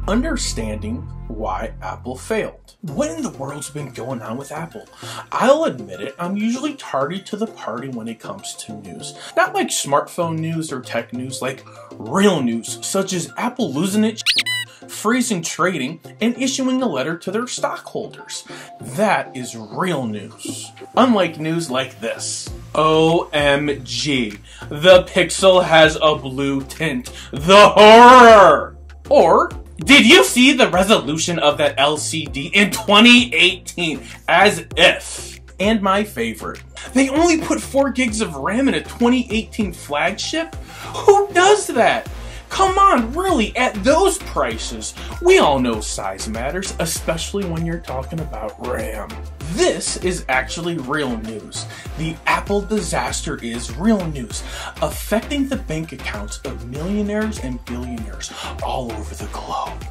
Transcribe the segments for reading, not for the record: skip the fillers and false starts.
Understanding why Apple failed. What in the world's been going on with Apple? I'll admit it, I'm usually tardy to the party when it comes to news. Not like smartphone news or tech news, like real news, such as Apple losing its shit, freezing trading, and issuing a letter to their stockholders. That is real news. Unlike news like this. OMG, the Pixel has a blue tint. The horror! Or, did you see the resolution of that LCD in 2018? As if. And my favorite, they only put 4 gigs of RAM in a 2018 flagship? Who does that? Come on, really, at those prices? We all know size matters, especially when you're talking about RAM. This is actually real news. The Apple disaster is real news, affecting the bank accounts of millionaires and billionaires all over the globe.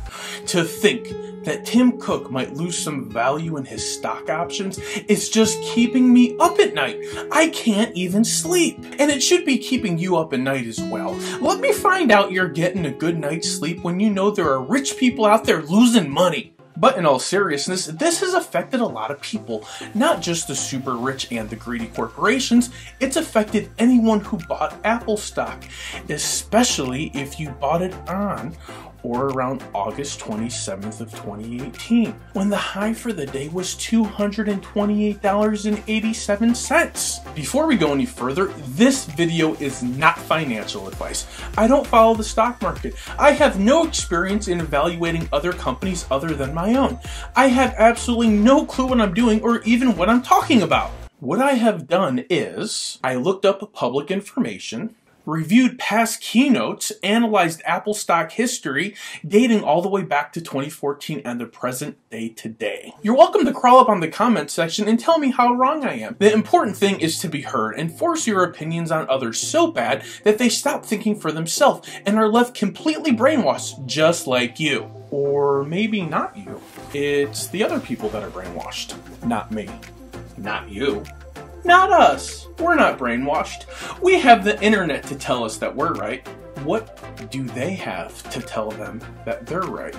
To think that Tim Cook might lose some value in his stock options is just keeping me up at night. I can't even sleep. And it should be keeping you up at night as well. Let me find out you're getting a good night's sleep when you know there are rich people out there losing money. But in all seriousness, this has affected a lot of people, not just the super rich and the greedy corporations. It's affected anyone who bought Apple stock, especially if you bought it on or around August 27th of 2018, when the high for the day was $228.87. Before we go any further, this video is not financial advice. I don't follow the stock market. I have no experience in evaluating other companies other than my own. I have absolutely no clue what I'm doing or even what I'm talking about. What I have done is, I looked up public information, reviewed past keynotes, analyzed Apple stock history dating all the way back to 2014 and the present day today. You're welcome to crawl up on the comment section and tell me how wrong I am. The important thing is to be heard and force your opinions on others so bad that they stop thinking for themselves and are left completely brainwashed, just like you. Or maybe not you. It's the other people that are brainwashed. Not me. Not you. Not us. We're not brainwashed. We have the internet to tell us that we're right. What do they have to tell them that they're right?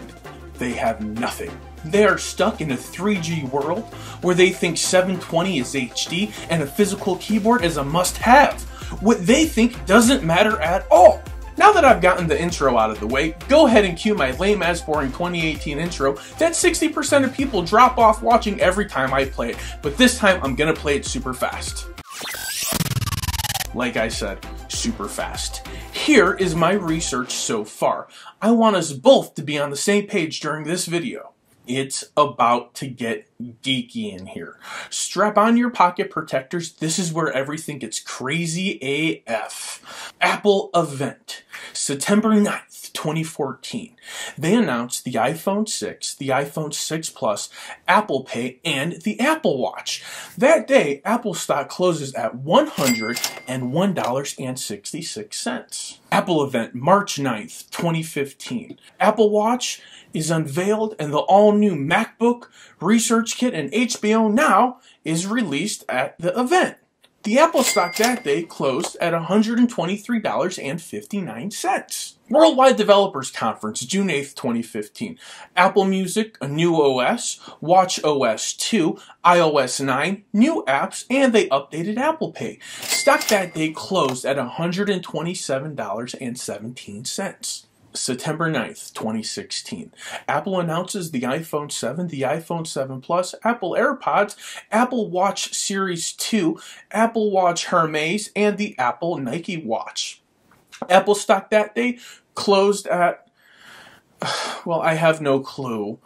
They have nothing. They are stuck in a 3G world where they think 720 is HD and a physical keyboard is a must-have. What they think doesn't matter at all. Now that I've gotten the intro out of the way, go ahead and cue my lame-ass boring 2018 intro that 60% of people drop off watching every time I play it, but this time I'm gonna play it super fast. Like I said, super fast. Here is my research so far. I want us both to be on the same page during this video. It's about to get geeky in here. Strap on your pocket protectors. This is where everything gets crazy AF. Apple event. September 9th, 2014. They announced the iPhone 6, the iPhone 6 Plus, Apple Pay, and the Apple Watch. That day, Apple stock closes at $101.66. Apple event, March 9th, 2015. Apple Watch is unveiled and the all-new MacBook, Research Kit, and HBO Now is released at the event. The Apple stock that day closed at $123.59. Worldwide Developers Conference, June 8th, 2015. Apple Music, a new OS, Watch OS 2, iOS 9, new apps, and they updated Apple Pay. Stock that day closed at $127.17. September 9th, 2016. Apple announces the iPhone 7, the iPhone 7 Plus, Apple AirPods, Apple Watch Series 2, Apple Watch Hermes, and the Apple Nike Watch. Apple stock that day closed at, well, I have no clue.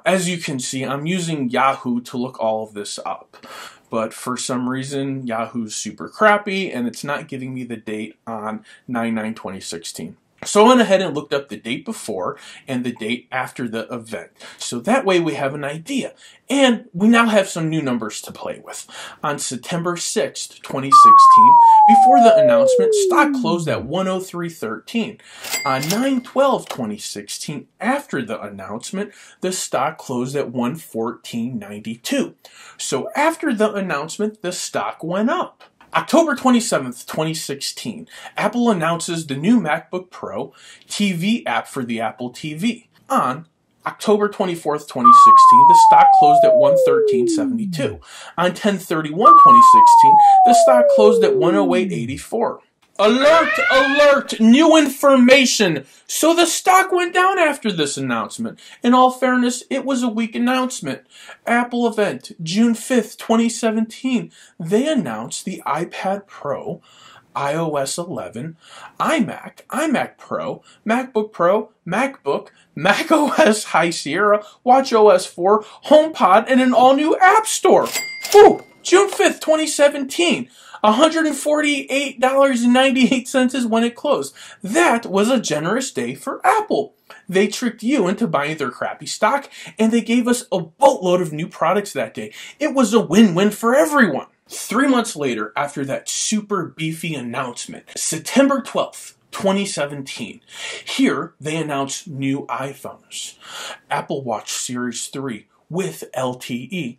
As you can see, I'm using Yahoo to look all of this up. But for some reason, Yahoo's super crappy, and it's not giving me the date on 9/9/2016. So I went ahead and looked up the date before and the date after the event. So that way we have an idea. And we now have some new numbers to play with. On September 6th, 2016, before the announcement, stock closed at $103.13. On 9/12/2016, after the announcement, the stock closed at $114.92. So after the announcement, the stock went up. October 27th, 2016, Apple announces the new MacBook Pro TV app for the Apple TV. on October 24th, 2016, the stock closed at $113.72. On 10/31/2016, the stock closed at $108.84. Alert, alert, new information. So the stock went down after this announcement. In all fairness, it was a weak announcement. Apple event, June 5th, 2017. They announced the iPad Pro, iOS 11, iMac, iMac Pro, MacBook Pro, MacBook, macOS High Sierra, watchOS 4, HomePod, and an all-new App Store. Whew, June 5th, 2017. $148.98 is when it closed. That was a generous day for Apple. They tricked you into buying their crappy stock, and they gave us a boatload of new products that day. It was a win-win for everyone. 3 months later, after that super beefy announcement, September 12th, 2017, here they announced new iPhones. Apple Watch Series 3 with LTE,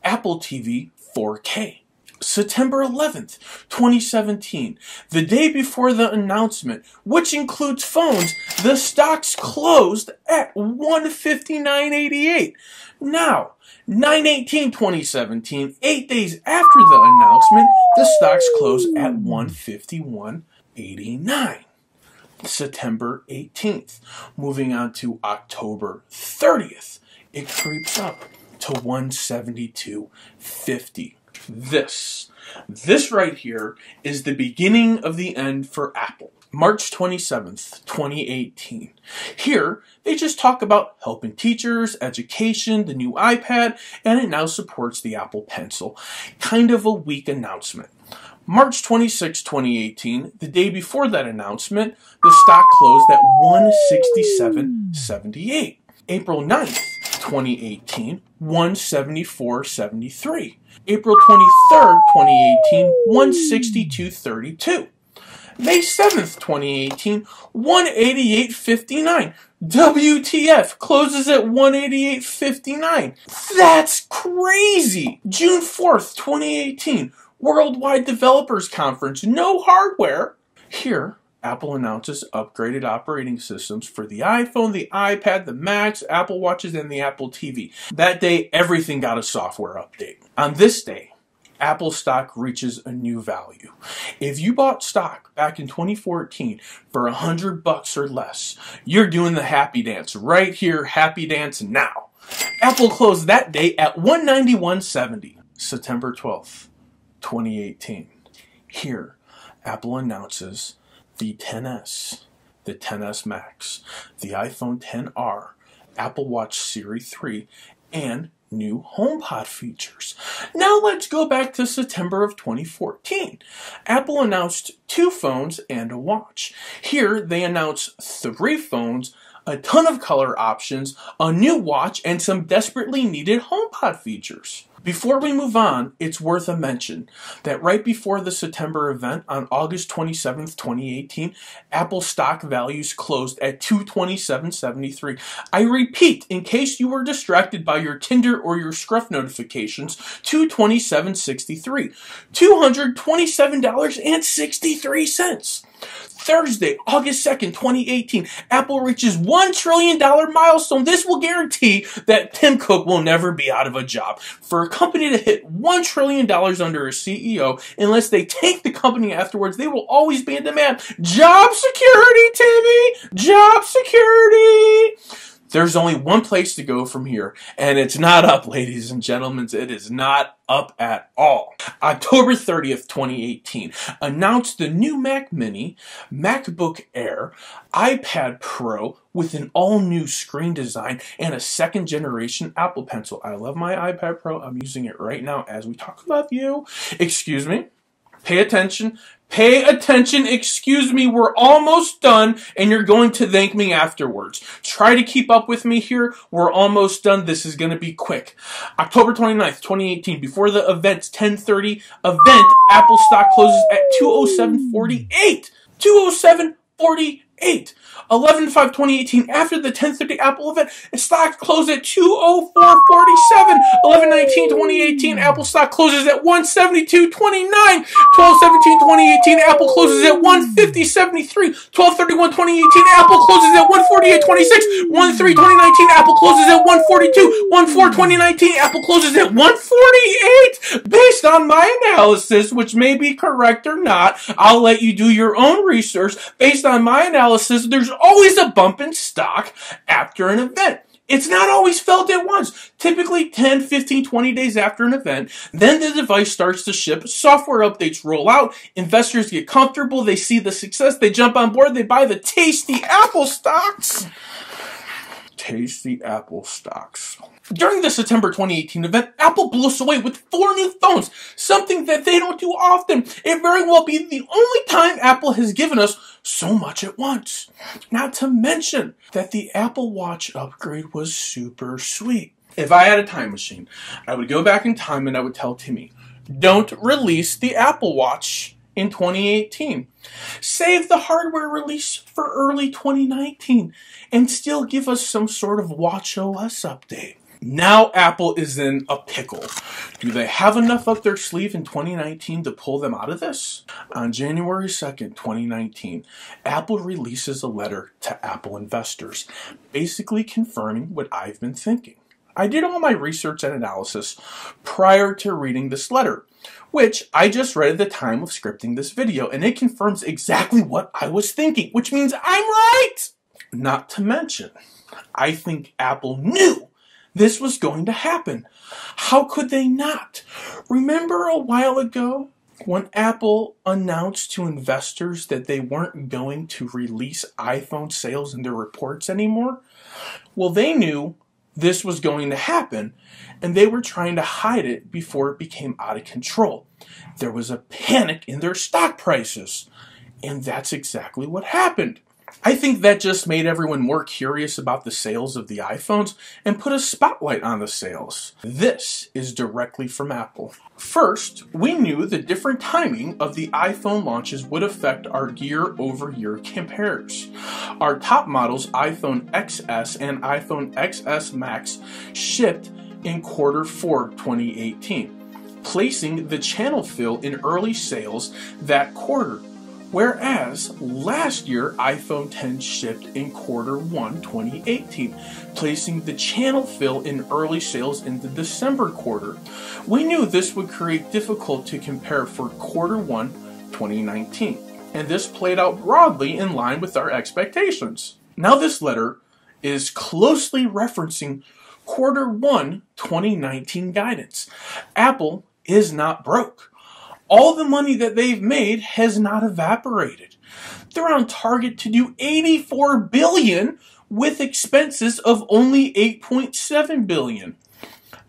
Apple TV 4K. September 11th, 2017, the day before the announcement, which includes phones, the stocks closed at $159.88. Now, 9/18/2017, 8 days after the announcement, the stocks closed at $151.89. September 18th, moving on to October 30th, it creeps up to $172.50. This right here is the beginning of the end for Apple. March 27th, 2018. Here, they just talk about helping teachers, education, the new iPad, and it now supports the Apple Pencil. Kind of a weak announcement. March 26, 2018, the day before that announcement, the stock closed at $167.78. April 9th, 2018, $174.73. April 23rd, 2018, $162.32. May 7th, 2018, $188.59. WTF closes at $188.59. That's crazy. June 4th, 2018, Worldwide Developers Conference, no hardware. Here, Apple announces upgraded operating systems for the iPhone, the iPad, the Macs, Apple Watches, and the Apple TV. That day, everything got a software update. On this day, Apple stock reaches a new value. If you bought stock back in 2014 for $100 or less, you're doing the happy dance right here, happy dance now. Apple closed that day at $191.70. September 12th, 2018. Here, Apple announces the XS, the XS Max, the iPhone XR, Apple Watch Series 3, and new HomePod features. Now let's go back to September of 2014. Apple announced 2 phones and a watch. Here they announced 3 phones, a ton of color options, a new watch, and some desperately needed HomePod features. Before we move on, it's worth a mention that right before the September event on August 27th, 2018, Apple stock values closed at $227.73. I repeat, in case you were distracted by your Tinder or your Scruff notifications, $227.63. $227.63. Thursday, August 2nd, 2018, Apple reaches $1 trillion milestone. This will guarantee that Tim Cook will never be out of a job. For a company to hit $1 trillion under a CEO, unless they take the company afterwards, they will always be in demand. Job security, Timmy! Job security! There's only one place to go from here, and it's not up, ladies and gentlemen. It is not up at all. October 30th, 2018, announced the new Mac Mini, MacBook Air, iPad Pro with an all-new screen design and a second-generation Apple Pencil. I love my iPad Pro. I'm using it right now as we talk about you. Excuse me. Pay attention. Pay attention, excuse me, we're almost done, and you're going to thank me afterwards. Try to keep up with me here. We're almost done. This is going to be quick. October 29th, 2018, before the event's 10:30 event, Apple stock closes at $207.48. $207.48. 8. 11/5/2018, after the 10:30 Apple event, stock closed at 204.47. 11/19/2018, Apple stock closes at 172.29. 12/17/2018, Apple closes at 150.73. 12/31/2018, Apple closes at 148.26. 1/3/2019, Apple closes at 142. 1/4/2019, Apple closes at 148. Based on my analysis, which may be correct or not, I'll let you do your own research. Based on my analysis, there's always a bump in stock after an event. It's not always felt at once, typically 10, 15, 20 days after an event. Then the device starts to ship, software updates roll out, investors get comfortable, they see the success, they jump on board, they buy the tasty Apple stocks. Tasty Apple stocks. During the September 2018 event, Apple blew us away with 4 new phones, something that they don't do often. It very well be the only time Apple has given us so much at once. Not to mention that the Apple Watch upgrade was super sweet. If I had a time machine, I would go back in time and I would tell Timmy, don't release the Apple Watch in 2018. Save the hardware release for early 2019 and still give us some sort of watchOS update. Now Apple is in a pickle. Do they have enough up their sleeve in 2019 to pull them out of this? On January 2nd, 2019, Apple releases a letter to Apple investors, basically confirming what I've been thinking. I did all my research and analysis prior to reading this letter, which I just read at the time of scripting this video, and it confirms exactly what I was thinking, which means I'm right! Not to mention, I think Apple knew this was going to happen. How could they not? Remember a while ago when Apple announced to investors that they weren't going to release iPhone sales in their reports anymore? Well, they knew this was going to happen, and they were trying to hide it before it became out of control. There was a panic in their stock prices, and that's exactly what happened. I think that just made everyone more curious about the sales of the iPhones and put a spotlight on the sales. This is directly from Apple. First, we knew the different timing of the iPhone launches would affect our year-over-year compares. Our top models, iPhone XS and iPhone XS Max, shipped in Q4 2018, placing the channel fill in early sales that quarter. Whereas last year, iPhone X shipped in Q1 2018, placing the channel fill in early sales in the December quarter. We knew this would create difficulty to compare for Q1 2019, and this played out broadly in line with our expectations. Now this letter is closely referencing Q1 2019 guidance. Apple is not broke. All the money that they've made has not evaporated. They're on target to do $84 billion with expenses of only $8.7 billion.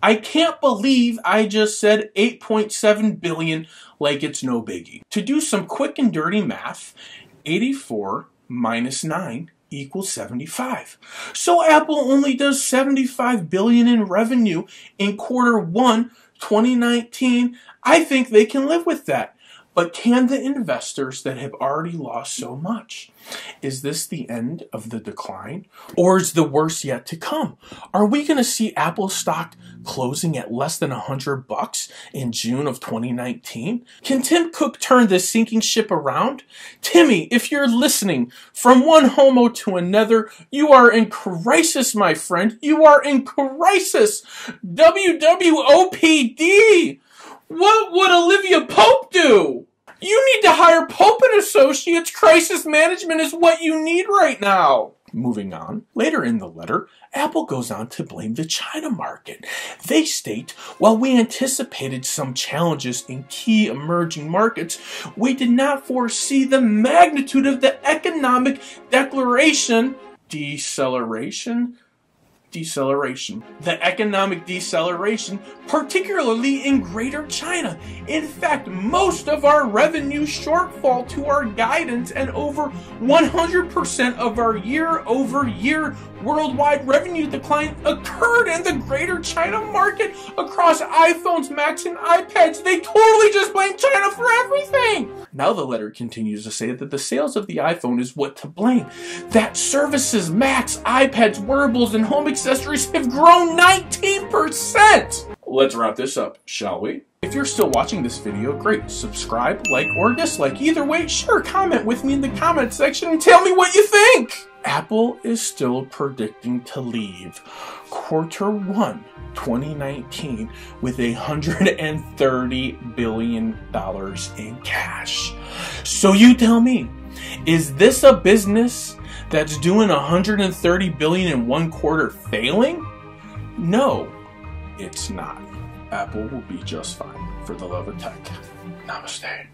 I can't believe I just said $8.7 billion like it's no biggie. To do some quick and dirty math, 84 minus 9 equals 75. So Apple only does $75 billion in revenue in Q1 2019. I think they can live with that. But can the investors that have already lost so much? Is this the end of the decline? Or is the worst yet to come? Are we going to see Apple stock closing at less than $100 in June of 2019? Can Tim Cook turn this sinking ship around? Timmy, if you're listening, from one homo to another, you are in crisis, my friend. You are in crisis. WWOPD! What would Olivia Pope do? You need to hire Pope & Associates. Crisis management is what you need right now. Moving on, later in the letter, Apple goes on to blame the China market. They state, while we anticipated some challenges in key emerging markets, we did not foresee the magnitude of the economic the economic deceleration, particularly in Greater China. In fact, most of our revenue shortfall to our guidance and over 100% of our year-over-year worldwide revenue decline occurred in the Greater China market across iPhones, Macs, and iPads. They totally just blame China for everything. Now the letter continues to say that the sales of the iPhone is what to blame. That services, Macs, iPads, wearables, and home accessories have grown 19%! Let's wrap this up, shall we? If you're still watching this video, great. Subscribe, like, or dislike. Either way, share, comment with me in the comment section and tell me what you think! Apple is still predicting to leave Q1 2019 with $130 billion in cash. So you tell me, is this a business that's doing $130 billion in one quarter failing? No, it's not. Apple will be just fine. For the love of tech. Namaste.